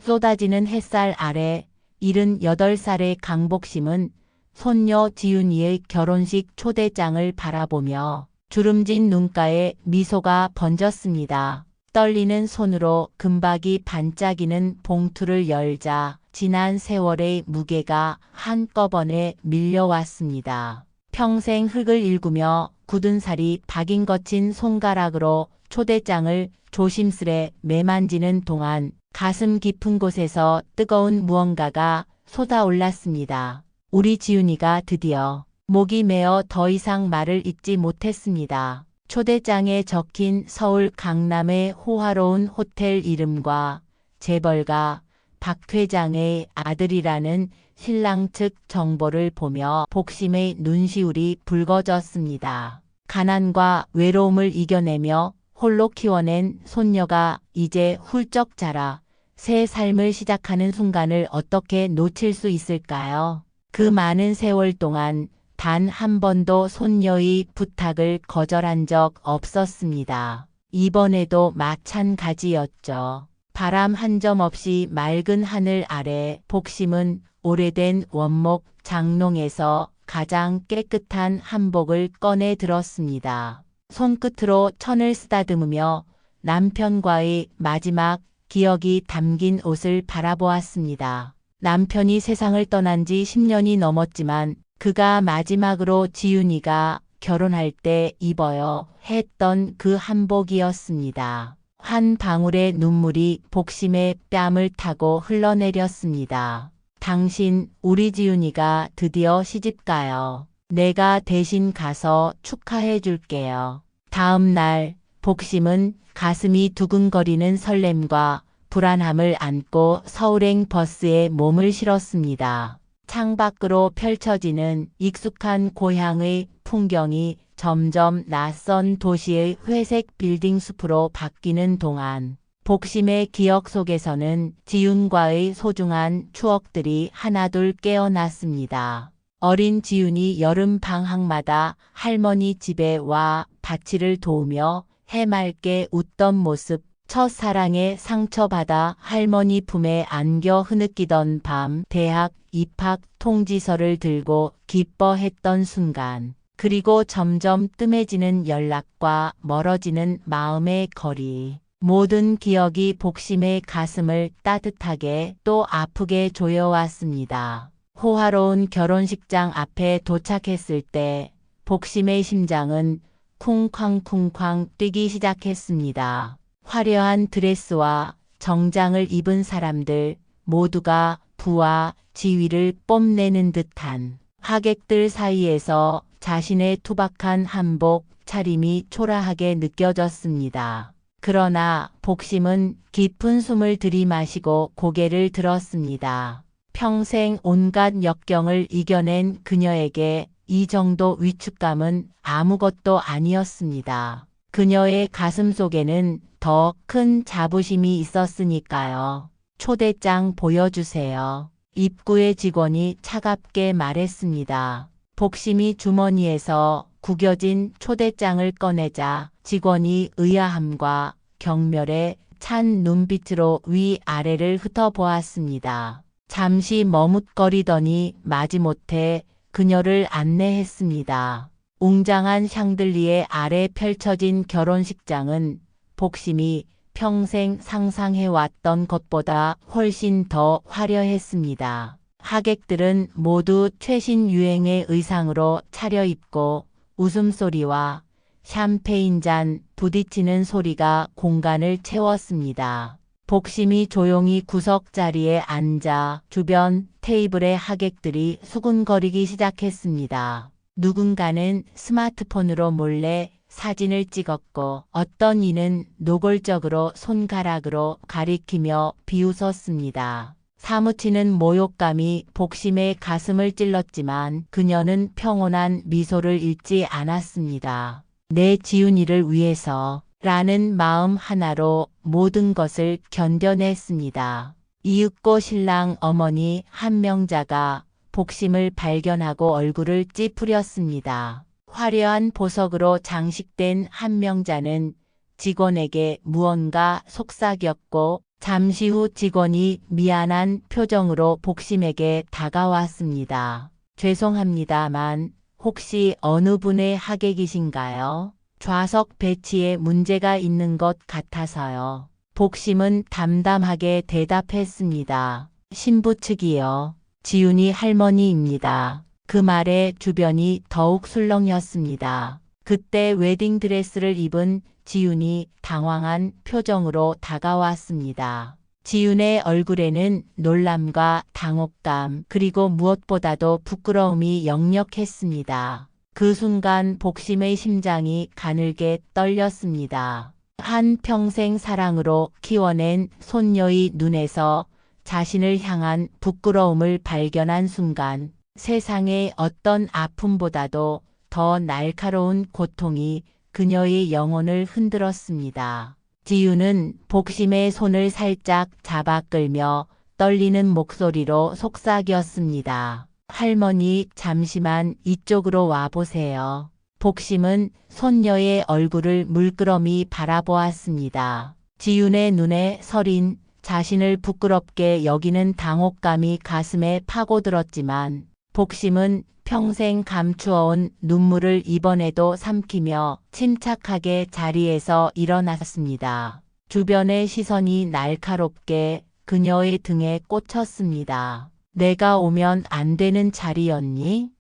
쏟아지는 햇살 아래 78살의 강복심은 손녀 지윤이의 결혼식 초대장을 바라보며 주름진 눈가에 미소가 번졌습니다. 떨리는 손으로 금박이 반짝이는 봉투를 열자 지난 세월의 무게가 한꺼번에 밀려왔습니다. 평생 흙을 일구며 굳은 살이 박인 거친 손가락으로 초대장을 조심스레 매만지는 동안 가슴 깊은 곳에서 뜨거운 무언가가 솟아올랐습니다. 우리 지윤이가 드디어 목이 메어 더 이상 말을 잇지 못했습니다. 초대장에 적힌 서울 강남의 호화로운 호텔 이름과 재벌가 박 회장의 아들이라는 신랑 측 정보를 보며 복심의 눈시울이 붉어졌습니다. 가난과 외로움을 이겨내며 홀로 키워낸 손녀가 이제 훌쩍 자라 새 삶을 시작하는 순간을 어떻게 놓칠 수 있을까요? 그 많은 세월 동안 단 한 번도 손녀의 부탁을 거절한 적 없었습니다. 이번에도 마찬가지였죠. 바람 한 점 없이 맑은 하늘 아래 복심은 오래된 원목 장롱에서 가장 깨끗한 한복을 꺼내 들었습니다. 손끝으로 천을 쓰다듬으며 남편과의 마지막 기억이 담긴 옷을 바라보았습니다. 남편이 세상을 떠난 지 10년이 넘었지만 그가 마지막으로 지윤이가 결혼할 때 입어야 했던 그 한복이었습니다. 한 방울의 눈물이 복심의 뺨을 타고 흘러내렸습니다. 당신, 우리 지윤이가 드디어 시집가요. 내가 대신 가서 축하해 줄게요. 다음 날 복심은 가슴이 두근거리는 설렘과 불안함을 안고 서울행 버스에 몸을 실었습니다. 창밖으로 펼쳐지는 익숙한 고향의 풍경이 점점 낯선 도시의 회색 빌딩 숲으로 바뀌는 동안 복심의 기억 속에서는 지윤과의 소중한 추억들이 하나둘 깨어났습니다. 어린 지윤이 여름 방학마다 할머니 집에 와 밭일을 도우며 해맑게 웃던 모습, 첫사랑에 상처받아 할머니 품에 안겨 흐느끼던 밤, 대학 입학 통지서를 들고 기뻐했던 순간, 그리고 점점 뜸해지는 연락과 멀어지는 마음의 거리. 모든 기억이 복심의 가슴을 따뜻하게 또 아프게 조여왔습니다. 호화로운 결혼식장 앞에 도착했을 때 복심의 심장은 쿵쾅쿵쾅 뛰기 시작했습니다. 화려한 드레스와 정장을 입은 사람들 모두가 부와 지위를 뽐내는 듯한 하객들 사이에서 자신의 투박한 한복 차림이 초라하게 느껴졌습니다. 그러나 복심은 깊은 숨을 들이마시고 고개를 들었습니다. 평생 온갖 역경을 이겨낸 그녀에게 이 정도 위축감은 아무것도 아니었습니다. 그녀의 가슴 속에는 더 큰 자부심이 있었으니까요. 초대장 보여주세요. 입구의 직원이 차갑게 말했습니다. 복심이 주머니에서 구겨진 초대장을 꺼내자 직원이 의아함과 경멸에 찬 눈빛으로 위아래를 흩어보았습니다. 잠시 머뭇거리더니 마지못해 그녀를 안내했습니다. 웅장한 샹들리에 아래 펼쳐진 결혼식장은 복심이 평생 상상해왔던 것보다 훨씬 더 화려했습니다. 하객들은 모두 최신 유행의 의상으로 차려입고 웃음소리와 샴페인 잔 부딪히는 소리가 공간을 채웠습니다. 복심이 조용히 구석 자리에 앉아 주변 테이블의 하객들이 수군거리기 시작했습니다. 누군가는 스마트폰으로 몰래 사진을 찍었고 어떤 이는 노골적으로 손가락으로 가리키며 비웃었습니다. 사무치는 모욕감이 복심의 가슴을 찔렀지만 그녀는 평온한 미소를 잃지 않았습니다. 내 지윤이를 위해서 라는 마음 하나로 모든 것을 견뎌냈습니다. 이윽고 신랑 어머니 한명자가 복심을 발견하고 얼굴을 찌푸렸습니다. 화려한 보석으로 장식된 한명자는 직원에게 무언가 속삭였고 잠시 후 직원이 미안한 표정으로 복심에게 다가왔습니다. 죄송합니다만 혹시 어느 분의 하객이신가요? 좌석 배치에 문제가 있는 것 같아서요. 복심은 담담하게 대답했습니다. 신부 측이요. 지윤이 할머니입니다. 그 말에 주변이 더욱 술렁였습니다. 그때 웨딩드레스를 입은 지윤이 당황한 표정으로 다가왔습니다. 지윤의 얼굴에는 놀람과 당혹감 그리고 무엇보다도 부끄러움이 역력했습니다. 그 순간 복심의 심장이 가늘게 떨렸습니다. 한 평생 사랑으로 키워낸 손녀의 눈에서 자신을 향한 부끄러움을 발견한 순간 세상의 어떤 아픔보다도 더 날카로운 고통이 그녀의 영혼을 흔들었습니다. 지윤은 복심의 손을 살짝 잡아 끌며 떨리는 목소리로 속삭였습니다. 할머니, 잠시만 이쪽으로 와보세요. 복심은 손녀의 얼굴을 물끄러미 바라보았습니다. 지윤의 눈에 서린 자신을 부끄럽게 여기는 당혹감이 가슴에 파고들었지만 복심은 평생 감추어온 눈물을 이번에도 삼키며 침착하게 자리에서 일어났습니다. 주변의 시선이 날카롭게 그녀의 등에 꽂혔습니다. 내가 오면 안 되는 자리였니?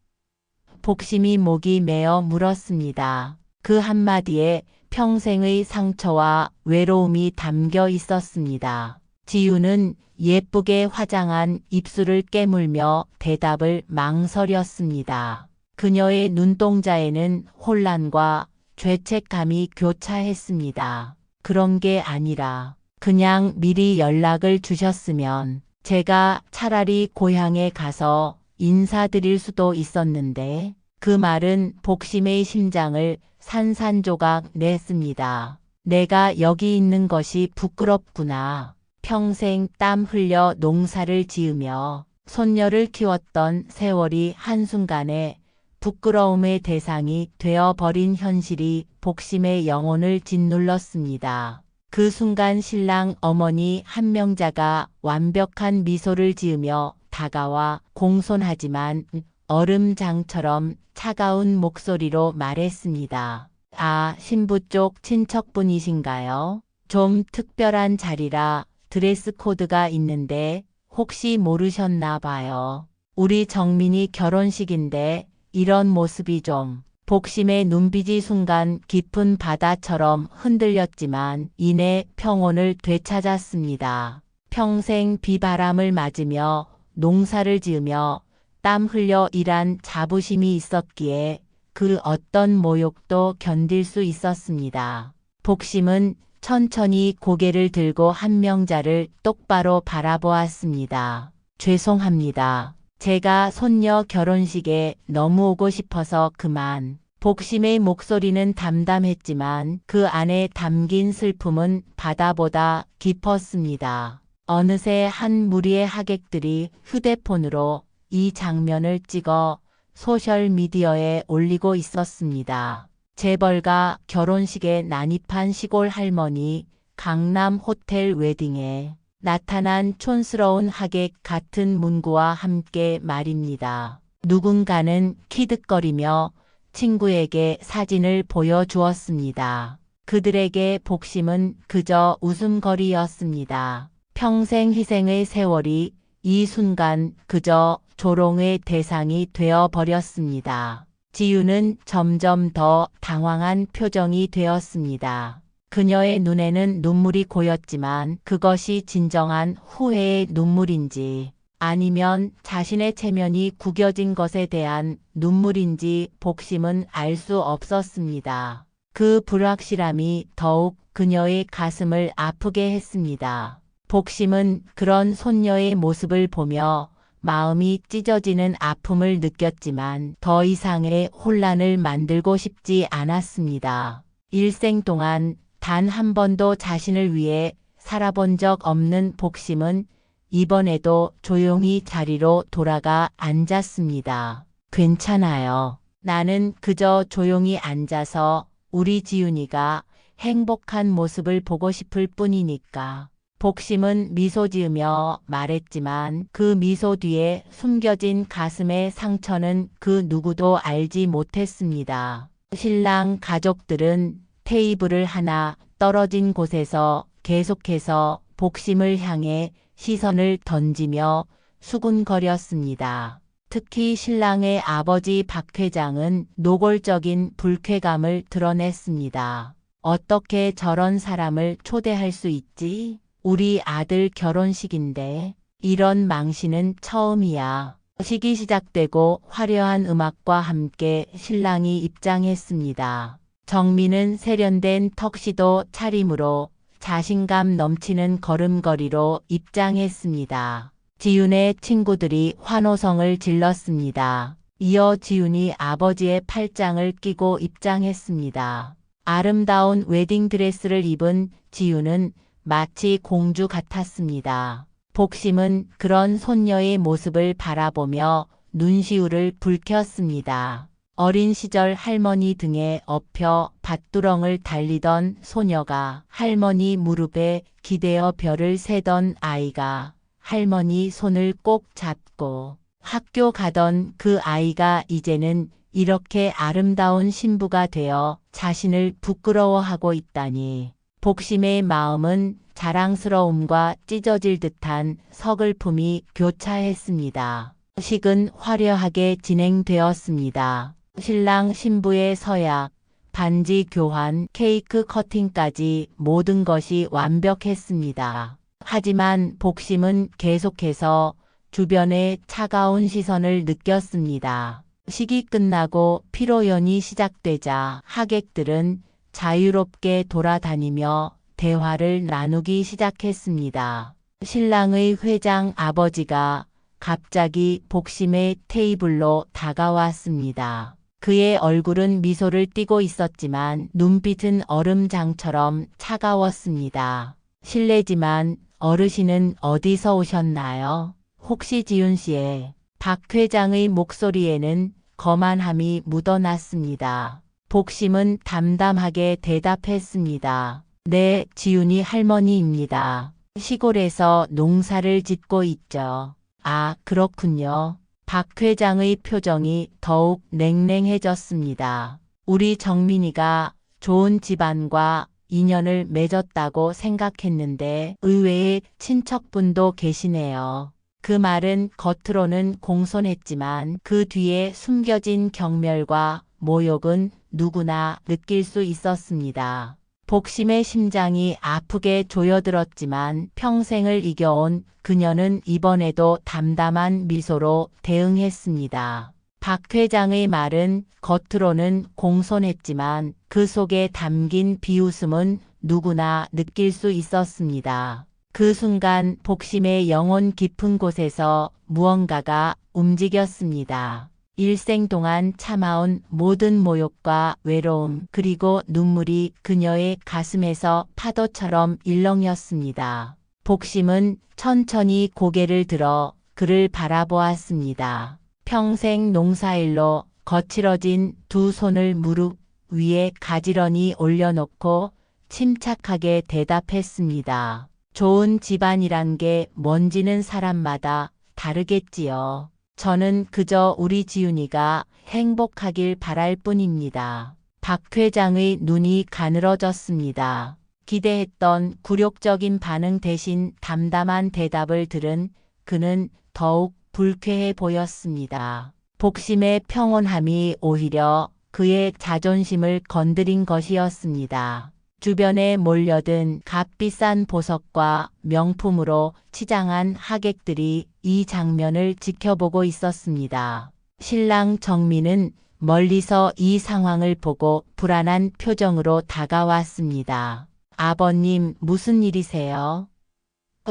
복심이 목이 메어 물었습니다. 그 한마디에 평생의 상처와 외로움이 담겨 있었습니다. 지윤은 예쁘게 화장한 입술을 깨물며 대답을 망설였습니다. 그녀의 눈동자에는 혼란과 죄책감이 교차했습니다. 그런 게 아니라 그냥 미리 연락을 주셨으면 제가 차라리 고향에 가서 인사드릴 수도 있었는데 그 말은 복심의 심장을 산산조각 냈습니다. 내가 여기 있는 것이 부끄럽구나. 평생 땀 흘려 농사를 지으며 손녀를 키웠던 세월이 한순간에 부끄러움의 대상이 되어버린 현실이 복심의 영혼을 짓눌렀습니다. 그 순간 신랑 어머니 한명자가 완벽한 미소를 지으며 다가와 공손하지만 얼음장처럼 차가운 목소리로 말했습니다. 아, 신부 쪽 친척분이신가요? 좀 특별한 자리라 드레스 코드가 있는데 혹시 모르셨나 봐요. 우리 정민이 결혼식인데 이런 모습이 좀. 복심의 눈빛이 순간 깊은 바다처럼 흔들렸지만 이내 평온을 되찾았습니다. 평생 비바람을 맞으며 농사를 지으며 땀 흘려 일한 자부심이 있었기에 그 어떤 모욕도 견딜 수 있었습니다. 복심은 천천히 고개를 들고 한명자를 똑바로 바라보았습니다. 죄송합니다. 제가 손녀 결혼식에 너무 오고 싶어서 그만. 복심의 목소리는 담담했지만 그 안에 담긴 슬픔은 바다보다 깊었습니다. 어느새 한 무리의 하객들이 휴대폰으로 이 장면을 찍어 소셜미디어에 올리고 있었습니다. 재벌가 결혼식에 난입한 시골 할머니, 강남 호텔 웨딩에 나타난 촌스러운 하객 같은 문구와 함께 말입니다. 누군가는 키득거리며 친구에게 사진을 보여주었습니다. 그들에게 복심은 그저 웃음거리였습니다. 평생 희생의 세월이 이 순간 그저 조롱의 대상이 되어버렸습니다. 지윤은 점점 더 당황한 표정이 되었습니다. 그녀의 눈에는 눈물이 고였지만 그것이 진정한 후회의 눈물인지 아니면 자신의 체면이 구겨진 것에 대한 눈물인지 복심은 알 수 없었습니다. 그 불확실함이 더욱 그녀의 가슴을 아프게 했습니다. 복심은 그런 손녀의 모습을 보며 마음이 찢어지는 아픔을 느꼈지만 더 이상의 혼란을 만들고 싶지 않았습니다. 일생 동안 단 한 번도 자신을 위해 살아본 적 없는 복심은 이번에도 조용히 자리로 돌아가 앉았습니다. 괜찮아요. 나는 그저 조용히 앉아서 우리 지윤이가 행복한 모습을 보고 싶을 뿐이니까. 복심은 미소 지으며 말했지만 그 미소 뒤에 숨겨진 가슴의 상처는 그 누구도 알지 못했습니다. 신랑 가족들은 테이블을 하나 떨어진 곳에서 계속해서 복심을 향해 시선을 던지며 수군거렸습니다. 특히 신랑의 아버지 박 회장은 노골적인 불쾌감을 드러냈습니다. 어떻게 저런 사람을 초대할 수 있지? 우리 아들 결혼식인데 이런 망신은 처음이야. 식이 시작되고 화려한 음악과 함께 신랑이 입장했습니다. 정민은 세련된 턱시도 차림으로 자신감 넘치는 걸음걸이로 입장했습니다. 지윤의 친구들이 환호성을 질렀습니다. 이어 지윤이 아버지의 팔짱을 끼고 입장했습니다. 아름다운 웨딩드레스를 입은 지윤은 마치 공주 같았습니다. 복심은 그런 손녀의 모습을 바라보며 눈시울을 붉혔습니다. 어린 시절 할머니 등에 엎여 밭두렁을 달리던 소녀가 할머니 무릎에 기대어 별을 세던 아이가 할머니 손을 꼭 잡고 학교 가던 그 아이가 이제는 이렇게 아름다운 신부가 되어 자신을 부끄러워하고 있다니. 복심의 마음은 자랑스러움과 찢어질 듯한 서글픔이 교차했습니다. 식은 화려하게 진행되었습니다. 신랑 신부의 서약, 반지 교환, 케이크 커팅까지 모든 것이 완벽했습니다. 하지만 복심은 계속해서 주변의 차가운 시선을 느꼈습니다. 식이 끝나고 피로연이 시작되자 하객들은 자유롭게 돌아다니며 대화를 나누기 시작했습니다. 신랑의 회장 아버지가 갑자기 복심의 테이블로 다가왔습니다. 그의 얼굴은 미소를 띠고 있었지만 눈빛은 얼음장처럼 차가웠습니다. 실례지만 어르신은 어디서 오셨나요? 혹시 지윤 씨의 박 회장의 목소리에는 거만함이 묻어났습니다. 복심은 담담하게 대답했습니다. 네, 지윤이 할머니입니다. 시골에서 농사를 짓고 있죠. 아, 그렇군요. 박 회장의 표정이 더욱 냉랭해졌습니다. 우리 정민이가 좋은 집안과 인연을 맺었다고 생각했는데 의외의 친척분도 계시네요. 그 말은 겉으로는 공손했지만 그 뒤에 숨겨진 경멸과 모욕은 누구나 느낄 수 있었습니다. 복심의 심장이 아프게 조여들었지만 평생을 이겨온 그녀는 이번에도 담담한 미소로 대응했습니다. 박 회장의 말은 겉으로는 공손했지만 그 속에 담긴 비웃음은 누구나 느낄 수 있었습니다. 그 순간 복심의 영혼 깊은 곳에서 무언가가 움직였습니다. 일생 동안 참아온 모든 모욕과 외로움 그리고 눈물이 그녀의 가슴에서 파도처럼 일렁였습니다. 복심은 천천히 고개를 들어 그를 바라보았습니다. 평생 농사일로 거칠어진 두 손을 무릎 위에 가지런히 올려놓고 침착하게 대답했습니다. 좋은 집안이란 게 뭔지는 사람마다 다르겠지요. 저는 그저 우리 지윤이가 행복하길 바랄 뿐입니다. 박 회장의 눈이 가늘어졌습니다. 기대했던 굴욕적인 반응 대신 담담한 대답을 들은 그는 더욱 불쾌해 보였습니다. 복심의 평온함이 오히려 그의 자존심을 건드린 것이었습니다. 주변에 몰려든 값비싼 보석과 명품으로 치장한 하객들이 이 장면을 지켜보고 있었습니다. 신랑 정민은 멀리서 이 상황을 보고 불안한 표정으로 다가왔습니다. 아버님, 무슨 일이세요?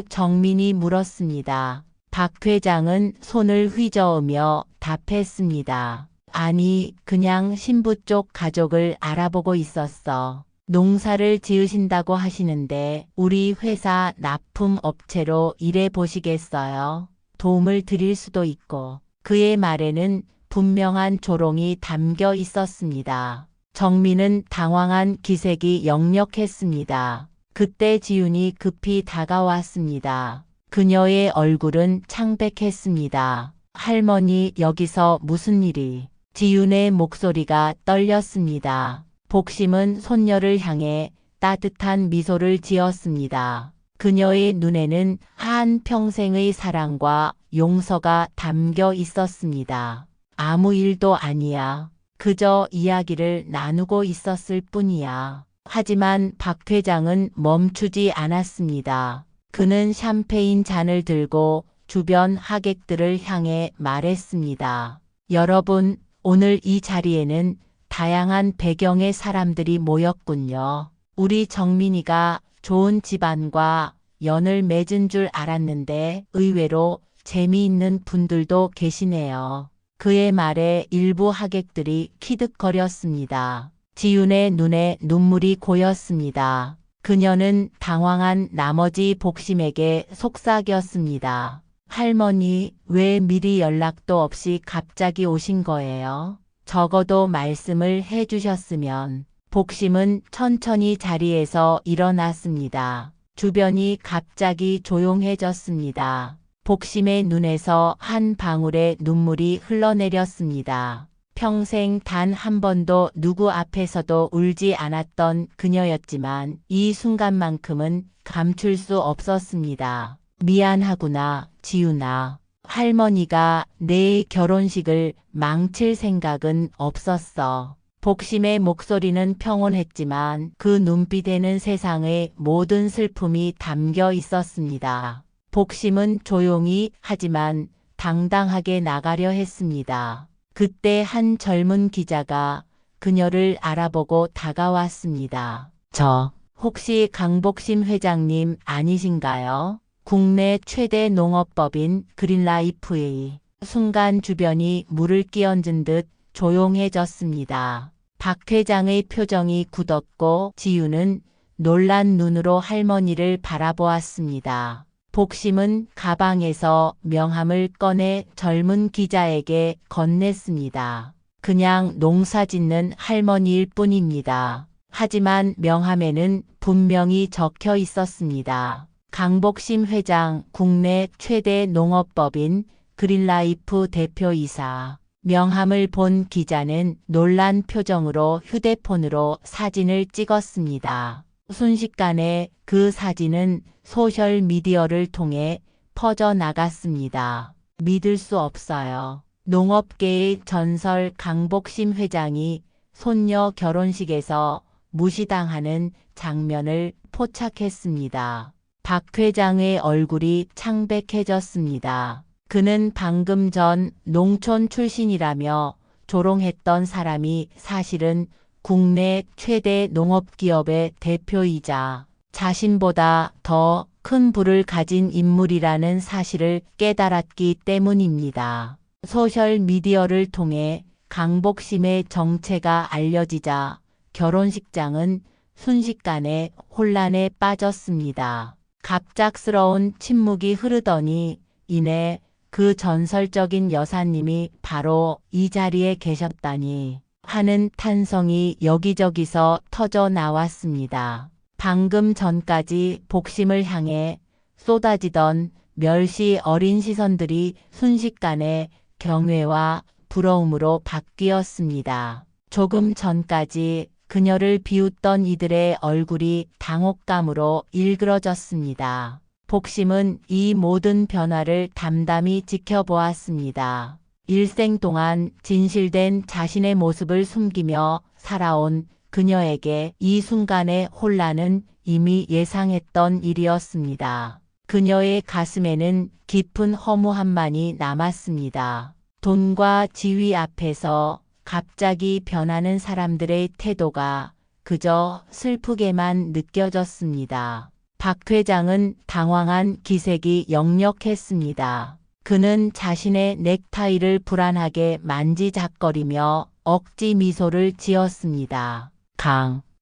정민이 물었습니다. 박 회장은 손을 휘저으며 답했습니다. 아니, 그냥 신부 쪽 가족을 알아보고 있었어. 농사를 지으신다고 하시는데 우리 회사 납품업체로 일해 보시겠어요? 도움을 드릴 수도 있고. 그의 말에는 분명한 조롱이 담겨 있었습니다. 정민은 당황한 기색이 역력했습니다. 그때 지윤이 급히 다가왔습니다. 그녀의 얼굴은 창백했습니다. 할머니, 여기서 무슨 일이? 지윤의 목소리가 떨렸습니다. 복심은 손녀를 향해 따뜻한 미소를 지었습니다. 그녀의 눈에는 한 평생의 사랑과 용서가 담겨 있었습니다. 아무 일도 아니야. 그저 이야기를 나누고 있었을 뿐이야. 하지만 박 회장은 멈추지 않았습니다. 그는 샴페인 잔을 들고 주변 하객들을 향해 말했습니다. 여러분, 오늘 이 자리에는 다양한 배경의 사람들이 모였군요. 우리 정민이가 좋은 집안과 연을 맺은 줄 알았는데 의외로 재미있는 분들도 계시네요. 그의 말에 일부 하객들이 키득거렸습니다. 지윤의 눈에 눈물이 고였습니다. 그녀는 당황한 나머지 복심에게 속삭였습니다. 할머니, 왜 미리 연락도 없이 갑자기 오신 거예요? 적어도 말씀을 해주셨으면. 복심은 천천히 자리에서 일어났습니다. 주변이 갑자기 조용해졌습니다. 복심의 눈에서 한 방울의 눈물이 흘러내렸습니다. 평생 단 한 번도 누구 앞에서도 울지 않았던 그녀였지만 이 순간만큼은 감출 수 없었습니다. 미안하구나, 지윤아. 할머니가 내 결혼식을 망칠 생각은 없었어. 복심의 목소리는 평온했지만 그 눈빛에는 세상의 모든 슬픔이 담겨 있었습니다. 복심은 조용히 하지만 당당하게 나가려 했습니다. 그때 한 젊은 기자가 그녀를 알아보고 다가왔습니다. 저, 혹시 강복심 회장님 아니신가요? 국내 최대 농업법인 그린라이프의 순간 주변이 물을 끼얹은 듯 조용해졌습니다. 박 회장의 표정이 굳었고 지윤은 놀란 눈으로 할머니를 바라보았습니다. 복심은 가방에서 명함을 꺼내 젊은 기자에게 건넸습니다. 그냥 농사 짓는 할머니일 뿐입니다. 하지만 명함에는 분명히 적혀 있었습니다. 강복심 회장, 국내 최대 농업법인 그린라이프 대표이사. 명함을 본 기자는 놀란 표정으로 휴대폰으로 사진을 찍었습니다. 순식간에 그 사진은 소셜미디어를 통해 퍼져나갔습니다. 믿을 수 없어요. 농업계의 전설 강복심 회장이 손녀 결혼식에서 무시당하는 장면을 포착했습니다. 박 회장의 얼굴이 창백해졌습니다. 그는 방금 전 농촌 출신이라며 조롱했던 사람이 사실은 국내 최대 농업기업의 대표이자 자신보다 더 큰 부를 가진 인물이라는 사실을 깨달았기 때문입니다. 소셜미디어를 통해 강복심의 정체가 알려지자 결혼식장은 순식간에 혼란에 빠졌습니다. 갑작스러운 침묵이 흐르더니 이내 그 전설적인 여사님이 바로 이 자리에 계셨다니 하는 탄성이 여기저기서 터져 나왔습니다. 방금 전까지 복심을 향해 쏟아지던 멸시 어린 시선들이 순식간에 경외와 부러움으로 바뀌었습니다. 조금 전까지 그녀를 비웃던 이들의 얼굴이 당혹감으로 일그러졌습니다. 복심은 이 모든 변화를 담담히 지켜보았습니다. 일생 동안 진실된 자신의 모습을 숨기며 살아온 그녀에게 이 순간의 혼란은 이미 예상했던 일이었습니다. 그녀의 가슴에는 깊은 허무함만이 남았습니다. 돈과 지위 앞에서 갑자기 변하는 사람들의 태도가 그저 슬프게만 느껴졌습니다. 박 회장은 당황한 기색이 역력했습니다. 그는 자신의 넥타이를 불안하게 만지작거리며 억지 미소를 지었습니다.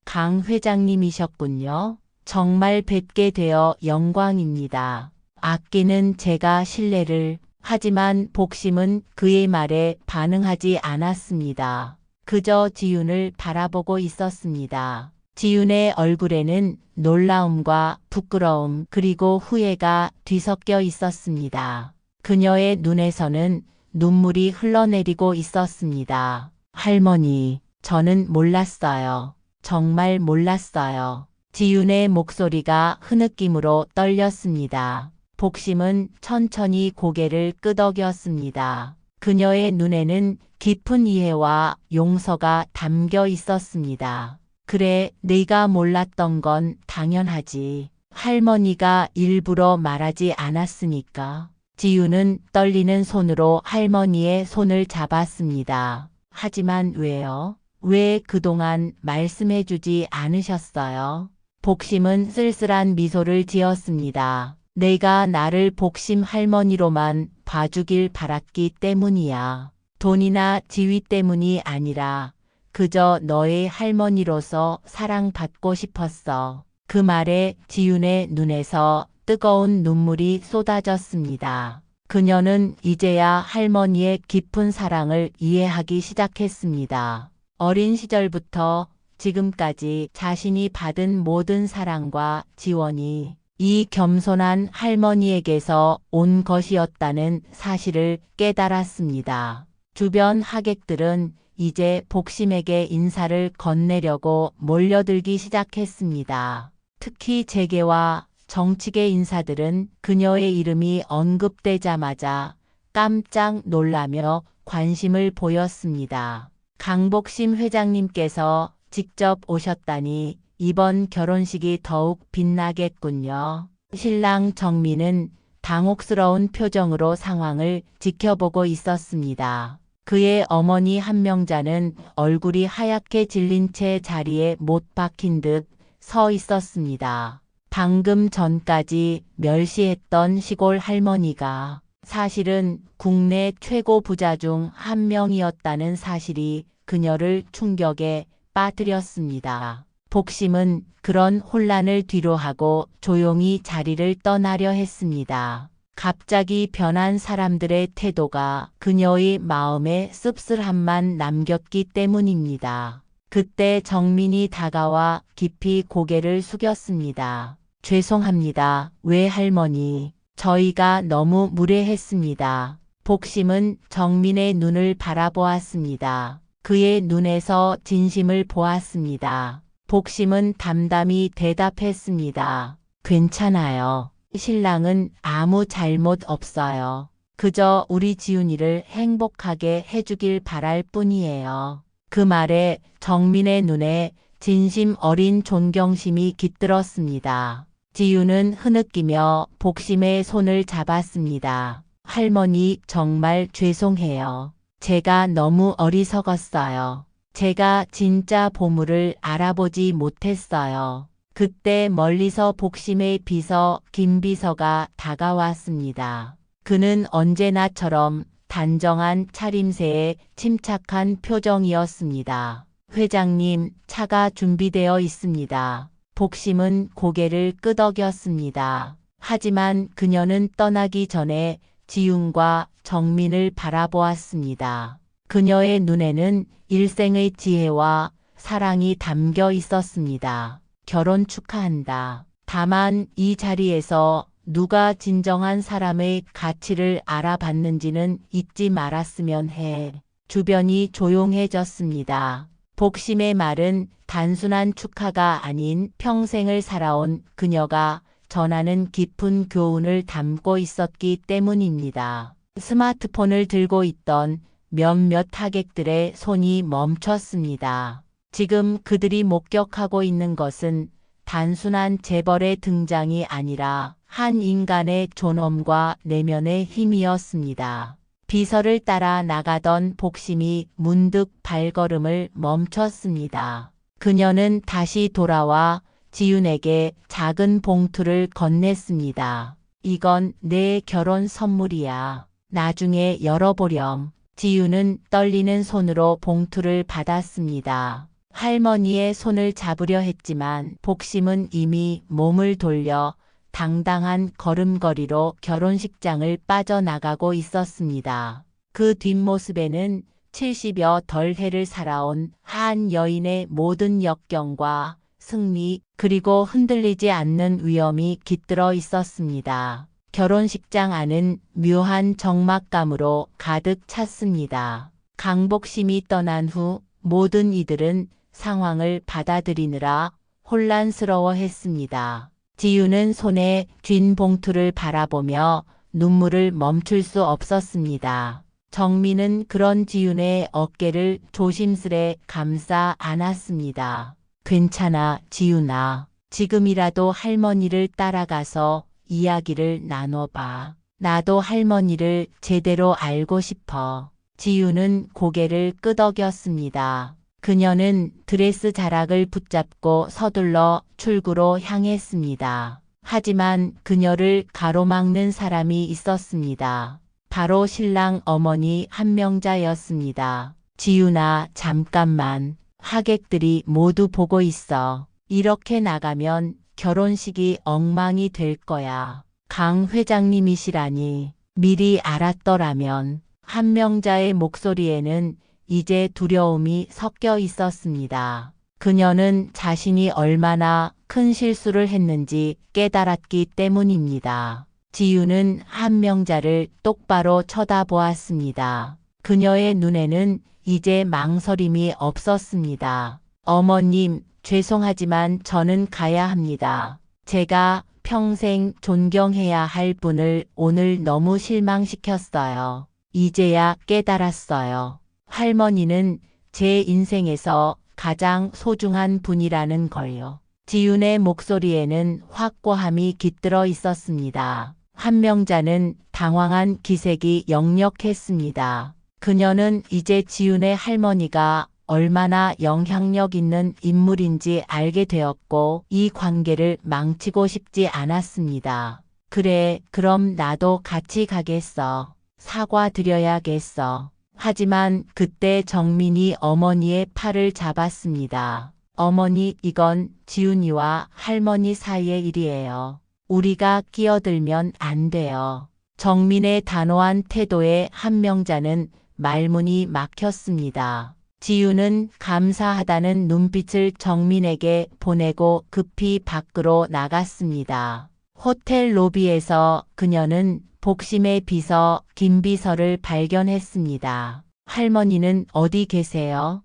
강 회장님이셨군요. 정말 뵙게 되어 영광입니다. 아끼는 제가 실례를. 하지만 복심은 그의 말에 반응하지 않았습니다. 그저 지윤을 바라보고 있었습니다. 지윤의 얼굴에는 놀라움과 부끄러움 그리고 후회가 뒤섞여 있었습니다. 그녀의 눈에서는 눈물이 흘러내리고 있었습니다. 할머니, 저는 몰랐어요. 정말 몰랐어요. 지윤의 목소리가 흐느낌으로 떨렸습니다. 복심은 천천히 고개를 끄덕였습니다. 그녀의 눈에는 깊은 이해와 용서가 담겨 있었습니다. 그래, 네가 몰랐던 건 당연하지. 할머니가 일부러 말하지 않았으니까. 지윤은 떨리는 손으로 할머니의 손을 잡았습니다. 하지만 왜요? 왜 그동안 말씀해주지 않으셨어요? 복심은 쓸쓸한 미소를 지었습니다. 내가 나를 복심 할머니로만 봐주길 바랐기 때문이야. 돈이나 지위 때문이 아니라 그저 너의 할머니로서 사랑받고 싶었어. 그 말에 지윤의 눈에서 뜨거운 눈물이 쏟아졌습니다. 그녀는 이제야 할머니의 깊은 사랑을 이해하기 시작했습니다. 어린 시절부터 지금까지 자신이 받은 모든 사랑과 지원이 이 겸손한 할머니에게서 온 것이었다는 사실을 깨달았습니다. 주변 하객들은 이제 복심에게 인사를 건네려고 몰려들기 시작했습니다. 특히 재계와 정치계 인사들은 그녀의 이름이 언급되자마자 깜짝 놀라며 관심을 보였습니다. 강복심 회장님께서 직접 오셨다니 이번 결혼식이 더욱 빛나겠군요. 신랑 정민은 당혹스러운 표정으로 상황을 지켜보고 있었습니다. 그의 어머니 한명자는 얼굴이 하얗게 질린 채 자리에 못 박힌 듯 서 있었습니다. 방금 전까지 멸시했던 시골 할머니가 사실은 국내 최고 부자 중 한 명이었다는 사실이 그녀를 충격에 빠뜨렸습니다. 복심은 그런 혼란을 뒤로하고 조용히 자리를 떠나려 했습니다. 갑자기 변한 사람들의 태도가 그녀의 마음에 씁쓸함만 남겼기 때문입니다. 그때 정민이 다가와 깊이 고개를 숙였습니다. 죄송합니다. 외할머니. 저희가 너무 무례했습니다. 복심은 정민의 눈을 바라보았습니다. 그의 눈에서 진심을 보았습니다. 복심은 담담히 대답했습니다. 괜찮아요. 신랑은 아무 잘못 없어요. 그저 우리 지훈이를 행복하게 해주길 바랄 뿐이에요. 그 말에 정민의 눈에 진심 어린 존경심이 깃들었습니다. 지윤은 흐느끼며 복심의 손을 잡았습니다. 할머니, 정말 죄송해요. 제가 너무 어리석었어요. 제가 진짜 보물을 알아보지 못했어요. 그때 멀리서 복심의 비서 김비서가 다가왔습니다. 그는 언제나처럼 단정한 차림새에 침착한 표정이었습니다. 회장님, 차가 준비되어 있습니다. 복심은 고개를 끄덕였습니다. 하지만 그녀는 떠나기 전에 지윤과 정민을 바라보았습니다. 그녀의 눈에는 일생의 지혜와 사랑이 담겨 있었습니다. 결혼 축하한다. 다만 이 자리에서 누가 진정한 사람의 가치를 알아봤는지는 잊지 말았으면 해. 주변이 조용해졌습니다. 복심의 말은 단순한 축하가 아닌 평생을 살아온 그녀가 전하는 깊은 교훈을 담고 있었기 때문입니다. 스마트폰을 들고 있던 몇몇 하객들의 손이 멈췄습니다. 지금 그들이 목격하고 있는 것은 단순한 재벌의 등장이 아니라 한 인간의 존엄과 내면의 힘이었습니다. 비서를 따라 나가던 복심이 문득 발걸음을 멈췄습니다. 그녀는 다시 돌아와 지윤에게 작은 봉투를 건넸습니다. 이건 내 결혼 선물이야. 나중에 열어보렴. 지윤은 떨리는 손으로 봉투를 받았습니다. 할머니의 손을 잡으려 했지만 복심은 이미 몸을 돌려 당당한 걸음걸이로 결혼식장을 빠져나가고 있었습니다. 그 뒷모습에는 70여 덜 해를 살아온 한 여인의 모든 역경과 승리, 그리고 흔들리지 않는 위엄이 깃들어 있었습니다. 결혼식장 안은 묘한 적막감으로 가득 찼습니다. 강복심이 떠난 후 모든 이들은 상황을 받아들이느라 혼란스러워했습니다. 지유는 손에 쥔 봉투를 바라보며 눈물을 멈출 수 없었습니다. 정민은 그런 지윤의 어깨를 조심스레 감싸 안았습니다. 괜찮아, 지윤아. 지금이라도 할머니를 따라가서 이야기를 나눠봐. 나도 할머니를 제대로 알고 싶어. 지윤은 고개를 끄덕였습니다. 그녀는 드레스 자락을 붙잡고 서둘러 출구로 향했습니다. 하지만 그녀를 가로막는 사람이 있었습니다. 바로 신랑 어머니 한명자였습니다. 지윤아, 잠깐만. 하객들이 모두 보고 있어. 이렇게 나가면 결혼식이 엉망이 될 거야. 강 회장님이시라니. 미리 알았더라면. 한명자의 목소리에는 이제 두려움이 섞여 있었습니다. 그녀는 자신이 얼마나 큰 실수를 했는지 깨달았기 때문입니다. 지유는 한명자를 똑바로 쳐다보았습니다. 그녀의 눈에는 이제 망설임이 없었습니다. 어머님, 죄송하지만 저는 가야 합니다. 제가 평생 존경해야 할 분을 오늘 너무 실망시켰어요. 이제야 깨달았어요. 할머니는 제 인생에서 가장 소중한 분이라는 걸요. 지윤의 목소리에는 확고함이 깃들어 있었습니다. 한명자는 당황한 기색이 역력했습니다. 그녀는 이제 지윤의 할머니가 얼마나 영향력 있는 인물인지 알게 되었고 이 관계를 망치고 싶지 않았습니다. 그래, 그럼 나도 같이 가겠어. 사과드려야겠어. 하지만 그때 정민이 어머니의 팔을 잡았습니다. 어머니, 이건 지윤이와 할머니 사이의 일이에요. 우리가 끼어들면 안 돼요. 정민의 단호한 태도에 한명자는 말문이 막혔습니다. 지윤은 감사하다는 눈빛을 정민에게 보내고 급히 밖으로 나갔습니다. 호텔 로비에서 그녀는 복심의 비서 김비서를 발견했습니다. 할머니는 어디 계세요?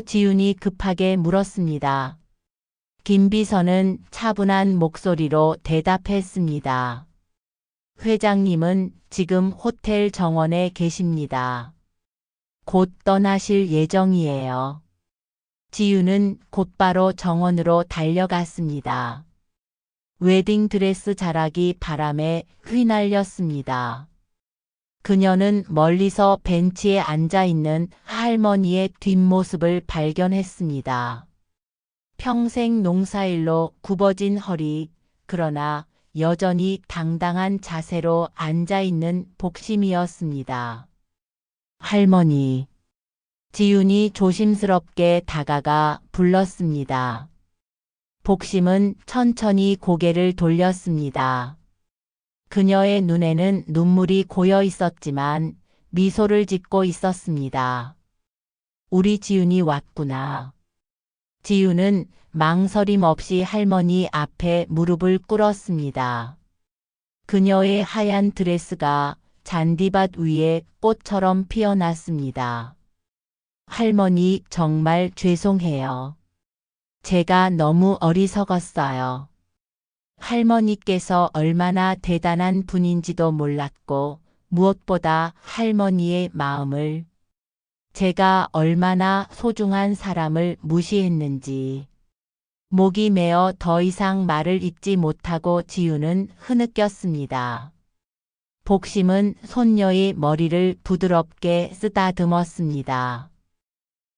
지윤이 급하게 물었습니다. 김비서는 차분한 목소리로 대답했습니다. 회장님은 지금 호텔 정원에 계십니다. 곧 떠나실 예정이에요. 지윤은 곧바로 정원으로 달려갔습니다. 웨딩드레스 자락이 바람에 휘날렸습니다. 그녀는 멀리서 벤치에 앉아있는 할머니의 뒷모습을 발견했습니다. 평생 농사일로 굽어진 허리, 그러나 여전히 당당한 자세로 앉아있는 복심이었습니다. 할머니. 지윤이 조심스럽게 다가가 불렀습니다. 복심은 천천히 고개를 돌렸습니다. 그녀의 눈에는 눈물이 고여 있었지만 미소를 짓고 있었습니다. 우리 지윤이 왔구나. 지윤은 망설임 없이 할머니 앞에 무릎을 꿇었습니다. 그녀의 하얀 드레스가 잔디밭 위에 꽃처럼 피어났습니다. 할머니, 정말 죄송해요. 제가 너무 어리석었어요. 할머니께서 얼마나 대단한 분인지도 몰랐고 무엇보다 할머니의 마음을, 제가 얼마나 소중한 사람을 무시했는지. 목이 메어 더 이상 말을 잇지 못하고 지윤은 흐느꼈습니다. 복심은 손녀의 머리를 부드럽게 쓰다듬었습니다.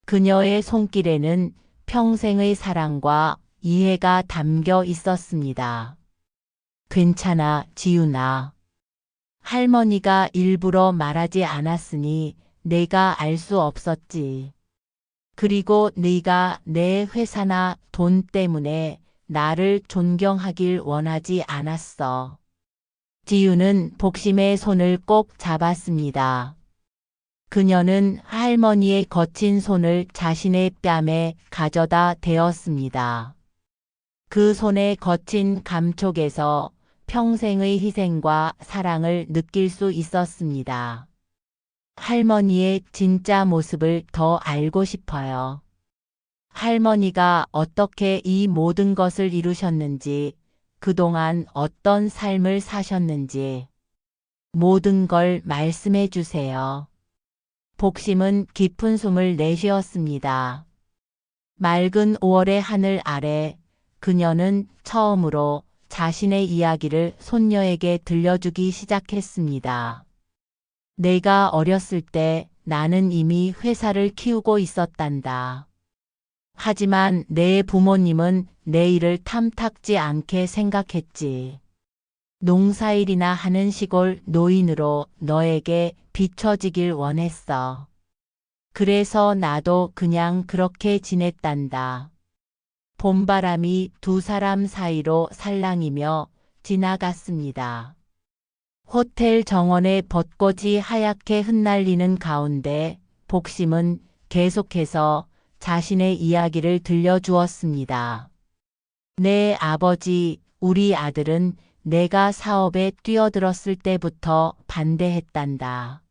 그녀의 손길에는 평생의 사랑과 이해가 담겨 있었습니다. 괜찮아, 지윤아. 할머니가 일부러 말하지 않았으니 내가 알 수 없었지. 그리고 네가 내 회사나 돈 때문에 나를 존경하길 원하지 않았어. 지윤은 복심의 손을 꼭 잡았습니다. 그녀는 할머니의 거친 손을 자신의 뺨에 가져다 대었습니다. 그 손의 거친 감촉에서 평생의 희생과 사랑을 느낄 수 있었습니다. 할머니의 진짜 모습을 더 알고 싶어요. 할머니가 어떻게 이 모든 것을 이루셨는지, 그동안 어떤 삶을 사셨는지, 모든 걸 말씀해 주세요. 복심은 깊은 숨을 내쉬었습니다. 맑은 5월의 하늘 아래 그녀는 처음으로 자신의 이야기를 손녀에게 들려주기 시작했습니다. 내가 어렸을 때 나는 이미 회사를 키우고 있었단다. 하지만 내 부모님은 내 일을 탐탁지 않게 생각했지. 농사일이나 하는 시골 노인으로 너에게 비춰지길 원했어. 그래서 나도 그냥 그렇게 지냈단다. 봄바람이 두 사람 사이로 살랑이며 지나갔습니다. 호텔 정원의 벚꽃이 하얗게 흩날리는 가운데 복심은 계속해서 자신의 이야기를 들려주었습니다. 내 아버지, 우리 아들은 내가 사업에 뛰어들었을 때부터 반대했단다.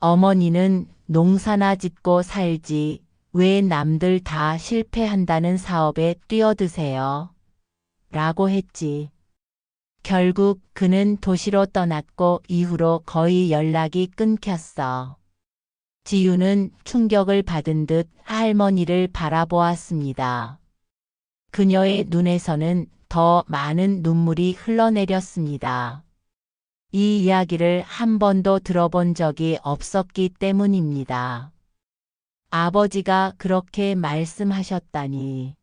어머니는 농사나 짓고 살지 왜 남들 다 실패한다는 사업에 뛰어드세요? 라고 했지. 결국 그는 도시로 떠났고 이후로 거의 연락이 끊겼어. 지유는 충격을 받은 듯 할머니를 바라보았습니다. 그녀의 눈에서는 더 많은 눈물이 흘러내렸습니다. 이 이야기를 한 번도 들어본 적이 없었기 때문입니다. 아버지가 그렇게 말씀하셨다니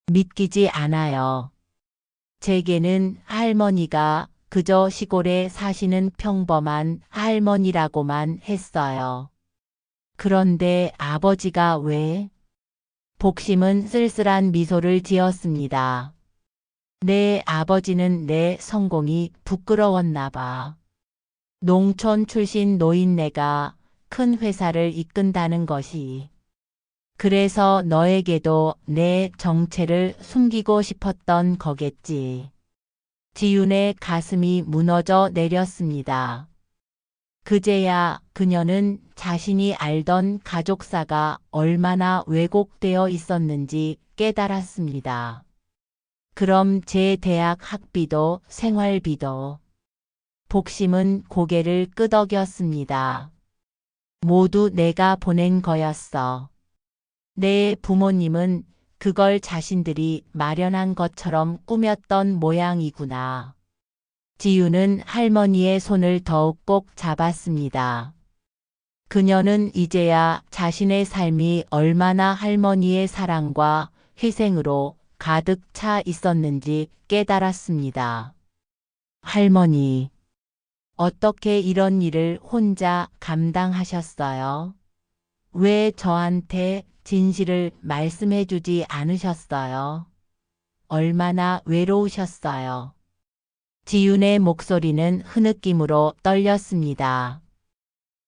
믿기지 않아요. 제게는 할머니가 그저 시골에 사시는 평범한 할머니라고만 했어요. 그런데 아버지가 왜? 복심은 쓸쓸한 미소를 지었습니다. 내 아버지는 내 성공이 부끄러웠나 봐. 농촌 출신 노인네가 큰 회사를 이끈다는 것이. 그래서 너에게도 내 정체를 숨기고 싶었던 거겠지. 지윤의 가슴이 무너져 내렸습니다. 그제야 그녀는 자신이 알던 가족사가 얼마나 왜곡되어 있었는지 깨달았습니다. 그럼 제 대학 학비도 생활비도. 복심은 고개를 끄덕였습니다. 모두 내가 보낸 거였어. 내 부모님은 그걸 자신들이 마련한 것처럼 꾸몄던 모양이구나. 지유는 할머니의 손을 더욱 꼭 잡았습니다. 그녀는 이제야 자신의 삶이 얼마나 할머니의 사랑과 희생으로 가득 차 있었는지 깨달았습니다. 할머니, 어떻게 이런 일을 혼자 감당하셨어요? 왜 저한테 진실을 말씀해 주지 않으셨어요? 얼마나 외로우셨어요? 지윤의 목소리는 흐느낌으로 떨렸습니다.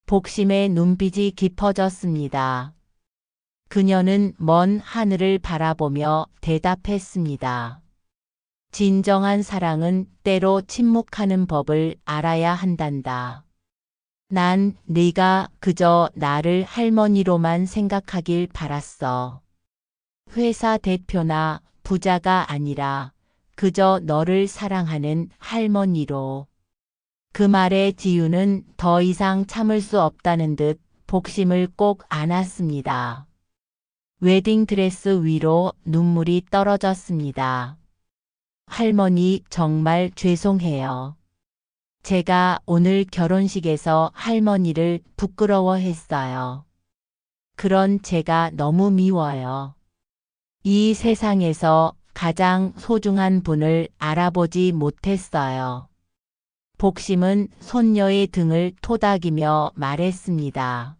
복심의 눈빛이 깊어졌습니다. 그녀는 먼 하늘을 바라보며 대답했습니다. 진정한 사랑은 때로 침묵하는 법을 알아야 한단다. 난 네가 그저 나를 할머니로만 생각하길 바랐어. 회사 대표나 부자가 아니라 그저 너를 사랑하는 할머니로. 그 말에 지유는 더 이상 참을 수 없다는 듯 복심을 꼭 안았습니다. 웨딩드레스 위로 눈물이 떨어졌습니다. 할머니 정말 죄송해요. 제가 오늘 결혼식에서 할머니를 부끄러워했어요. 그런 제가 너무 미워요. 이 세상에서 가장 소중한 분을 알아보지 못했어요. 복심은 손녀의 등을 토닥이며 말했습니다.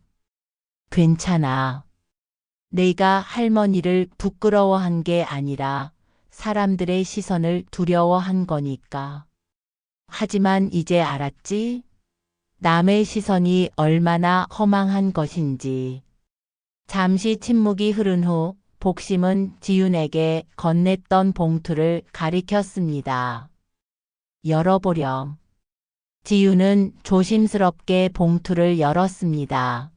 괜찮아. 내가 할머니를 부끄러워한 게 아니라 사람들의 시선을 두려워한 거니까. 하지만 이제 알았지? 남의 시선이 얼마나 허망한 것인지. 잠시 침묵이 흐른 후 복심은 지윤에게 건넸던 봉투를 가리켰습니다. 열어보렴. 지윤은 조심스럽게 봉투를 열었습니다.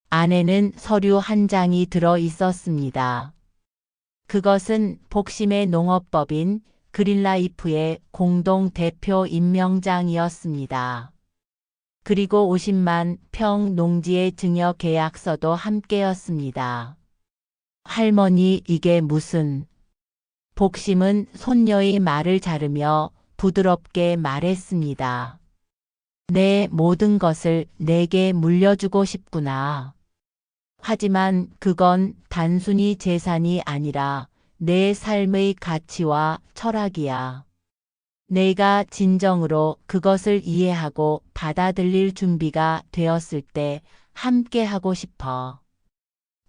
안에는 서류 한 장이 들어 있었습니다. 그것은 복심의 농업법인 그린라이프의 공동 대표 임명장이었습니다. 그리고 50만 평 농지의 증여 계약서도 함께였습니다. 할머니, 이게 무슨... 복심은 손녀의 말을 자르며 부드럽게 말했습니다. 내 모든 것을 내게 물려주고 싶구나. 하지만 그건 단순히 재산이 아니라 내 삶의 가치와 철학이야. 내가 진정으로 그것을 이해하고 받아들일 준비가 되었을 때 함께 하고 싶어.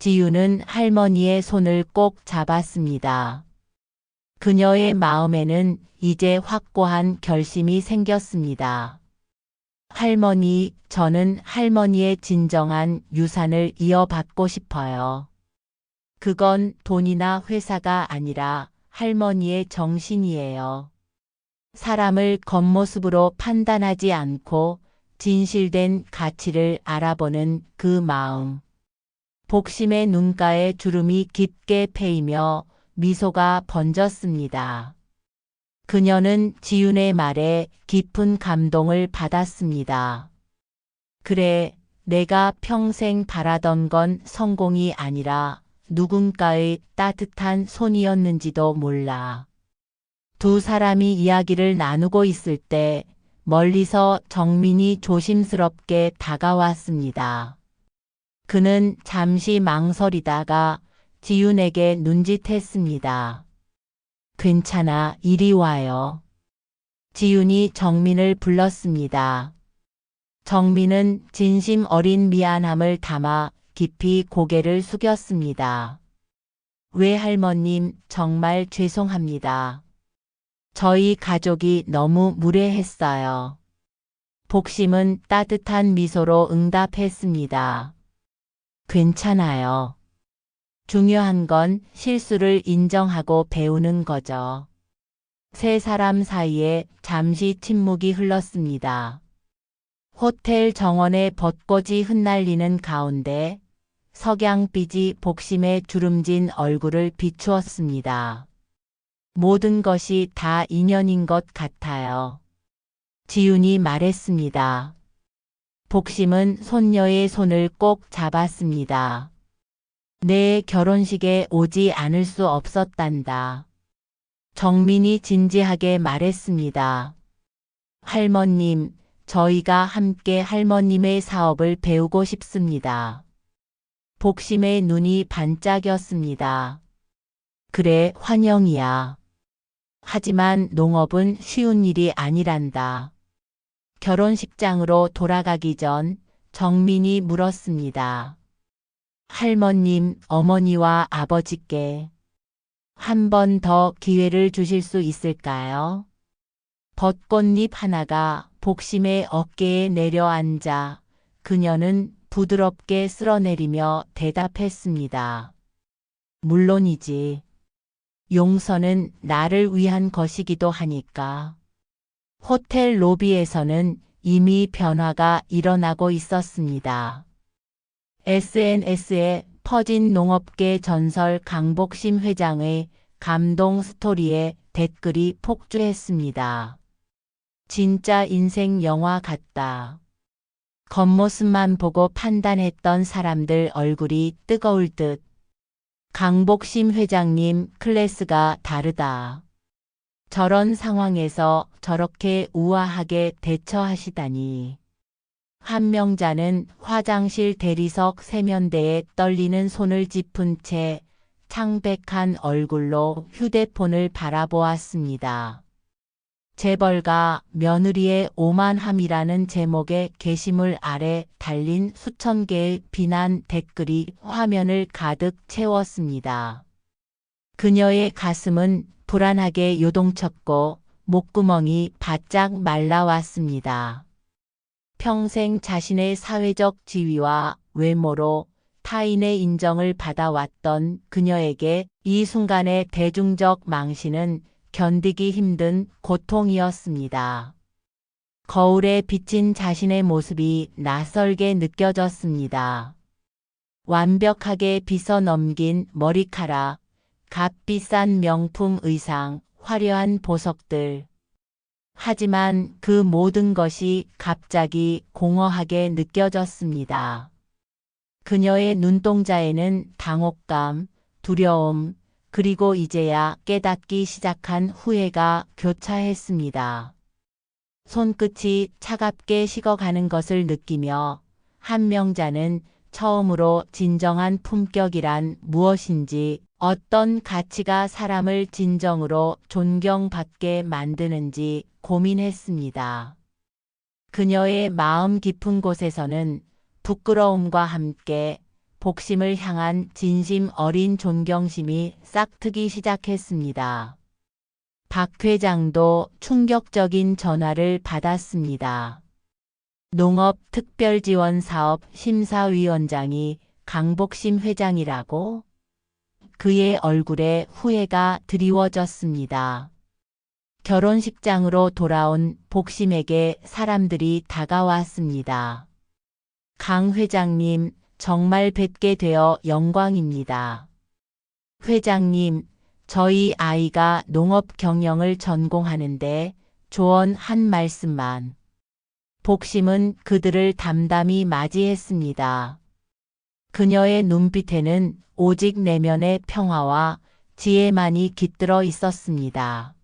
지윤은 할머니의 손을 꼭 잡았습니다. 그녀의 마음에는 이제 확고한 결심이 생겼습니다. 할머니, 저는 할머니의 진정한 유산을 이어받고 싶어요. 그건 돈이나 회사가 아니라 할머니의 정신이에요. 사람을 겉모습으로 판단하지 않고 진실된 가치를 알아보는 그 마음. 복심의 눈가에 주름이 깊게 패이며 미소가 번졌습니다. 그녀는 지윤의 말에 깊은 감동을 받았습니다. 그래, 내가 평생 바라던 건 성공이 아니라 누군가의 따뜻한 손이었는지도 몰라. 두 사람이 이야기를 나누고 있을 때 멀리서 정민이 조심스럽게 다가왔습니다. 그는 잠시 망설이다가 지윤에게 눈짓했습니다. 괜찮아, 이리 와요. 지윤이 정민을 불렀습니다. 정민은 진심 어린 미안함을 담아 깊이 고개를 숙였습니다. 외할머님, 정말 죄송합니다. 저희 가족이 너무 무례했어요. 복심은 따뜻한 미소로 응답했습니다. 괜찮아요. 중요한 건 실수를 인정하고 배우는 거죠. 세 사람 사이에 잠시 침묵이 흘렀습니다. 호텔 정원의 벚꽃이 흩날리는 가운데 석양빛이 복심의 주름진 얼굴을 비추었습니다. 모든 것이 다 인연인 것 같아요. 지윤이 말했습니다. 복심은 손녀의 손을 꼭 잡았습니다. 내 결혼식에 오지 않을 수 없었단다. 정민이 진지하게 말했습니다. 할머님, 저희가 함께 할머님의 사업을 배우고 싶습니다. 복심의 눈이 반짝였습니다. 그래, 환영이야. 하지만 농업은 쉬운 일이 아니란다. 결혼식장으로 돌아가기 전 정민이 물었습니다. 할머님, 어머니와 아버지께 한 번 더 기회를 주실 수 있을까요? 벚꽃잎 하나가 복심의 어깨에 내려앉아 그녀는 부드럽게 쓸어내리며 대답했습니다. 물론이지. 용서는 나를 위한 것이기도 하니까. 호텔 로비에서는 이미 변화가 일어나고 있었습니다. SNS에 퍼진 농업계 전설 강복심 회장의 감동 스토리에 댓글이 폭주했습니다. 진짜 인생 영화 같다. 겉모습만 보고 판단했던 사람들 얼굴이 뜨거울 듯. 강복심 회장님, 클래스가 다르다. 저런 상황에서 저렇게 우아하게 대처하시다니. 한명자는 화장실 대리석 세면대에 떨리는 손을 짚은 채 창백한 얼굴로 휴대폰을 바라보았습니다. 재벌가 며느리의 오만함이라는 제목의 게시물 아래 달린 수천 개의 비난 댓글이 화면을 가득 채웠습니다. 그녀의 가슴은 불안하게 요동쳤고 목구멍이 바짝 말라왔습니다. 평생 자신의 사회적 지위와 외모로 타인의 인정을 받아왔던 그녀에게 이 순간의 대중적 망신은 견디기 힘든 고통이었습니다. 거울에 비친 자신의 모습이 낯설게 느껴졌습니다. 완벽하게 빗어 넘긴 머리카락, 값비싼 명품 의상, 화려한 보석들. 하지만 그 모든 것이 갑자기 공허하게 느껴졌습니다. 그녀의 눈동자에는 당혹감, 두려움, 그리고 이제야 깨닫기 시작한 후회가 교차했습니다. 손끝이 차갑게 식어가는 것을 느끼며 한명자는 처음으로 진정한 품격이란 무엇인지, 어떤 가치가 사람을 진정으로 존경받게 만드는지 고민했습니다. 그녀의 마음 깊은 곳에서는 부끄러움과 함께 복심을 향한 진심 어린 존경심이 싹트기 시작했습니다. 박 회장도 충격적인 전화를 받았습니다. 농업특별지원사업 심사위원장이 강복심 회장이라고? 그의 얼굴에 후회가 드리워졌습니다. 결혼식장으로 돌아온 복심에게 사람들이 다가왔습니다. 강 회장님, 정말 뵙게 되어 영광입니다. 회장님, 저희 아이가 농업 경영을 전공하는데 조언 한 말씀만. 복심은 그들을 담담히 맞이했습니다. 그녀의 눈빛에는 오직 내면의 평화와 지혜만이 깃들어 있었습니다.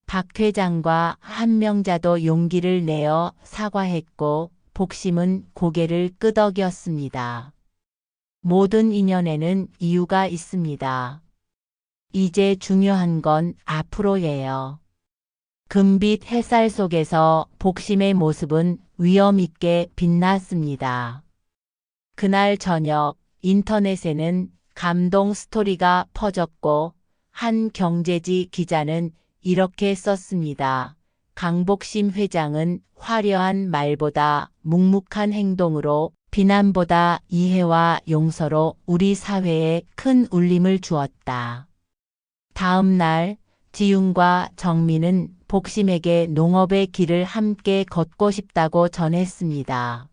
박 회장과 한명자도 용기를 내어 사과했고 복심은 고개를 끄덕였습니다. 모든 인연에는 이유가 있습니다. 이제 중요한 건 앞으로예요. 금빛 햇살 속에서 복심의 모습은 위엄 있게 빛났습니다. 그날 저녁 인터넷에는 감동 스토리가 퍼졌고 한 경제지 기자는 이렇게 썼습니다. 강복심 회장은 화려한 말보다 묵묵한 행동으로, 비난보다 이해와 용서로 우리 사회에 큰 울림을 주었다. 다음 날 지윤과 정민은 복심에게 농업의 길을 함께 걷고 싶다고 전했습니다.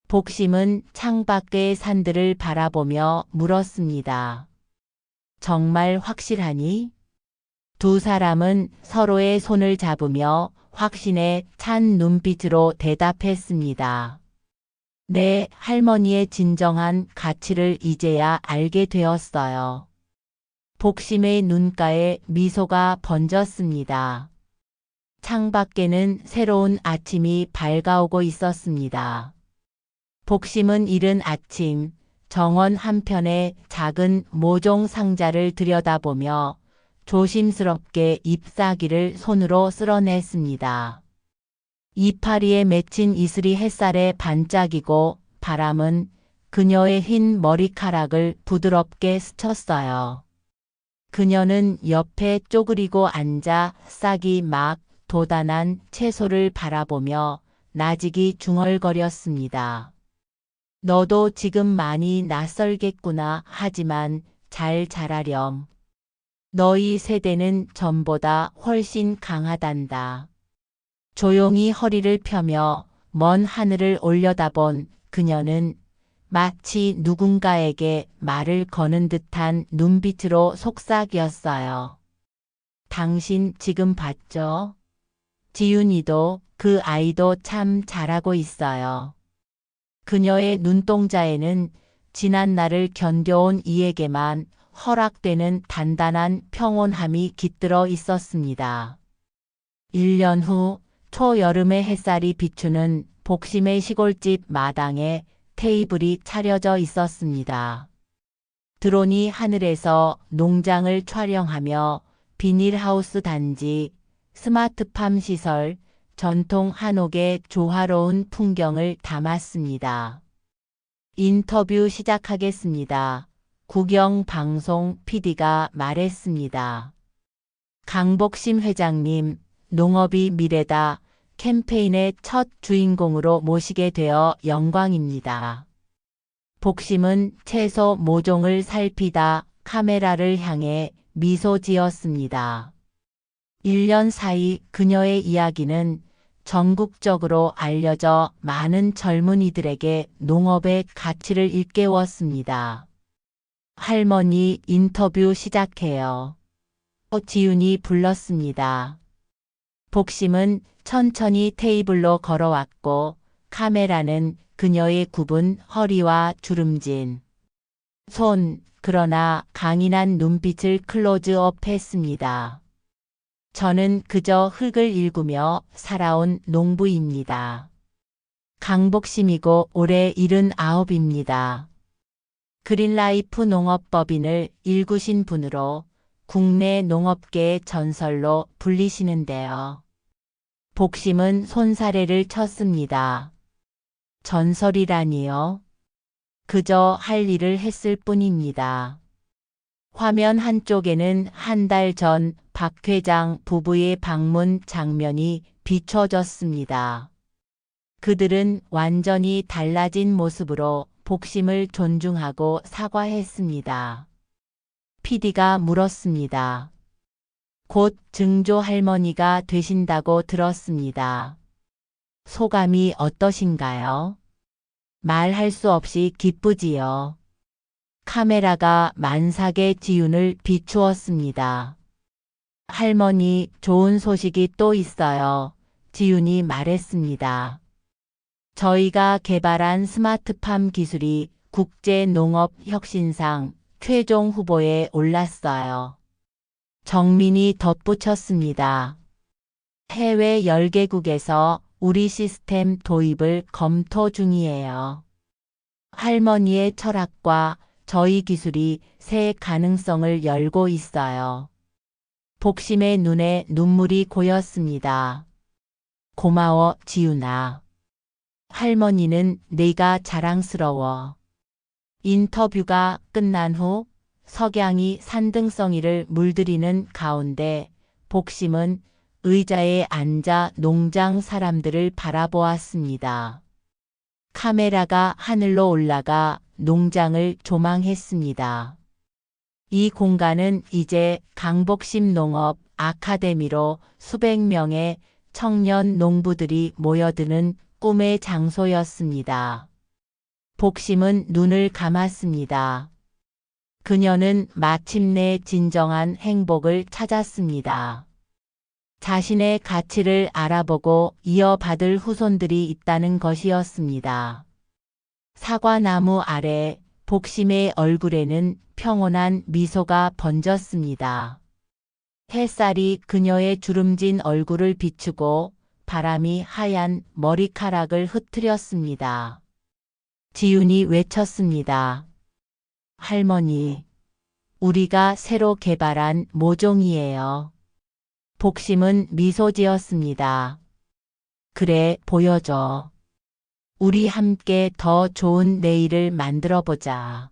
복심은 창밖의 산들을 바라보며 물었습니다. 정말 확실하니? 두 사람은 서로의 손을 잡으며 확신에 찬 눈빛으로 대답했습니다. 네, 할머니의 진정한 가치를 이제야 알게 되었어요. 복심의 눈가에 미소가 번졌습니다. 창밖에는 새로운 아침이 밝아오고 있었습니다. 복심은 이른 아침 정원 한편의 작은 모종 상자를 들여다보며 조심스럽게 잎사귀를 손으로 쓸어냈습니다. 이파리에 맺힌 이슬이 햇살에 반짝이고 바람은 그녀의 흰 머리카락을 부드럽게 스쳤어요. 그녀는 옆에 쪼그리고 앉아 싹이 막 돋아난 채소를 바라보며 나직이 중얼거렸습니다. 너도 지금 많이 낯설겠구나. 하지만 잘 자라렴. 너희 세대는 전보다 훨씬 강하단다. 조용히 허리를 펴며 먼 하늘을 올려다본 그녀는 마치 누군가에게 말을 거는 듯한 눈빛으로 속삭였어요. 당신 지금 봤죠? 지윤이도 그 아이도 참 잘하고 있어요. 그녀의 눈동자에는 지난 날을 견뎌온 이에게만 허락되는 단단한 평온함이 깃들어 있었습니다. 1년 후 초여름의 햇살이 비추는 복심의 시골집 마당에 테이블이 차려져 있었습니다. 드론이 하늘에서 농장을 촬영하며 비닐하우스 단지, 스마트팜 시설, 전통 한옥의 조화로운 풍경을 담았습니다. 인터뷰 시작하겠습니다. 국영방송 PD가 말했습니다. 강복심 회장님, 농업이 미래다 캠페인의 첫 주인공으로 모시게 되어 영광입니다. 복심은 채소 모종을 살피다 카메라를 향해 미소 지었습니다. 1년 사이 그녀의 이야기는 전국적으로 알려져 많은 젊은이들에게 농업의 가치를 일깨웠습니다. 할머니 인터뷰 시작해요. 지윤이 불렀습니다. 복심은 천천히 테이블로 걸어왔고 카메라는 그녀의 굽은 허리와 주름진 손, 그러나 강인한 눈빛을 클로즈업 했습니다. 저는 그저 흙을 일구며 살아온 농부입니다. 강복심이고 올해 79입니다. 그린라이프 농업법인을 일구신 분으로 국내 농업계의 전설로 불리시는데요. 복심은 손사래를 쳤습니다. 전설이라니요? 그저 할 일을 했을 뿐입니다. 화면 한쪽에는 한 달 전 박 회장 부부의 방문 장면이 비춰졌습니다. 그들은 완전히 달라진 모습으로 복심을 존중하고 사과했습니다. PD가 물었습니다. 곧 증조 할머니가 되신다고 들었습니다. 소감이 어떠신가요? 말할 수 없이 기쁘지요. 카메라가 만삭의 지윤을 비추었습니다. 할머니, 좋은 소식이 또 있어요. 지윤이 말했습니다. 저희가 개발한 스마트팜 기술이 국제농업혁신상 최종 후보에 올랐어요. 정민이 덧붙였습니다. 해외 10개국에서 우리 시스템 도입을 검토 중이에요. 할머니의 철학과 저희 기술이 새 가능성을 열고 있어요. 복심의 눈에 눈물이 고였습니다. 고마워, 지윤아. 할머니는 내가 자랑스러워. 인터뷰가 끝난 후 석양이 산등성이를 물들이는 가운데 복심은 의자에 앉아 농장 사람들을 바라보았습니다. 카메라가 하늘로 올라가 농장을 조망했습니다. 이 공간은 이제 강복심 농업 아카데미로 수백 명의 청년 농부들이 모여드는 꿈의 장소였습니다. 복심은 눈을 감았습니다. 그녀는 마침내 진정한 행복을 찾았습니다. 자신의 가치를 알아보고 이어받을 후손들이 있다는 것이었습니다. 사과나무 아래 복심의 얼굴에는 평온한 미소가 번졌습니다. 햇살이 그녀의 주름진 얼굴을 비추고 바람이 하얀 머리카락을 흩트렸습니다. 지윤이 외쳤습니다. 할머니, 우리가 새로 개발한 모종이에요. 복심은 미소 지었습니다. 그래, 보여줘. 우리 함께 더 좋은 내일을 만들어보자.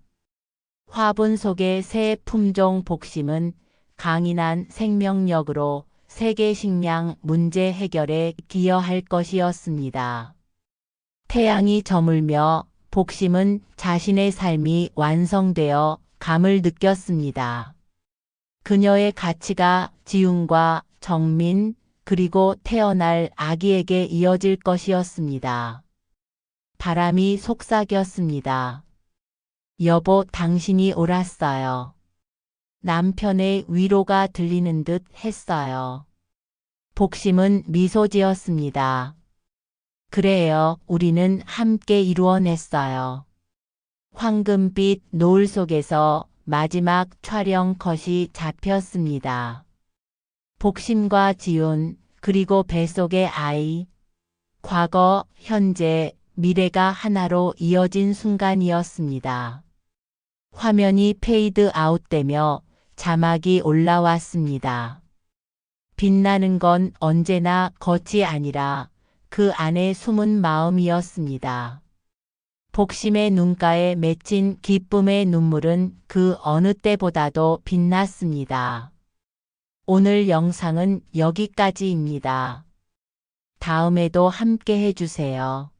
화분 속의 새 품종 복심은 강인한 생명력으로 세계 식량 문제 해결에 기여할 것이었습니다. 태양이 저물며 복심은 자신의 삶이 완성되어 감을 느꼈습니다. 그녀의 가치가 지윤과 정민 그리고 태어날 아기에게 이어질 것이었습니다. 바람이 속삭였습니다. 여보, 당신이 옳았어요. 남편의 위로가 들리는 듯 했어요. 복심은 미소 지었습니다. 그래요, 우리는 함께 이루어냈어요. 황금빛 노을 속에서 마지막 촬영 컷이 잡혔습니다. 복심과 지윤, 그리고 뱃속의 아이, 과거, 현재, 미래가 하나로 이어진 순간이었습니다. 화면이 페이드 아웃되며 자막이 올라왔습니다. 빛나는 건 언제나 겉이 아니라 그 안에 숨은 마음이었습니다. 복심의 눈가에 맺힌 기쁨의 눈물은 그 어느 때보다도 빛났습니다. 오늘 영상은 여기까지입니다. 다음에도 함께 해주세요.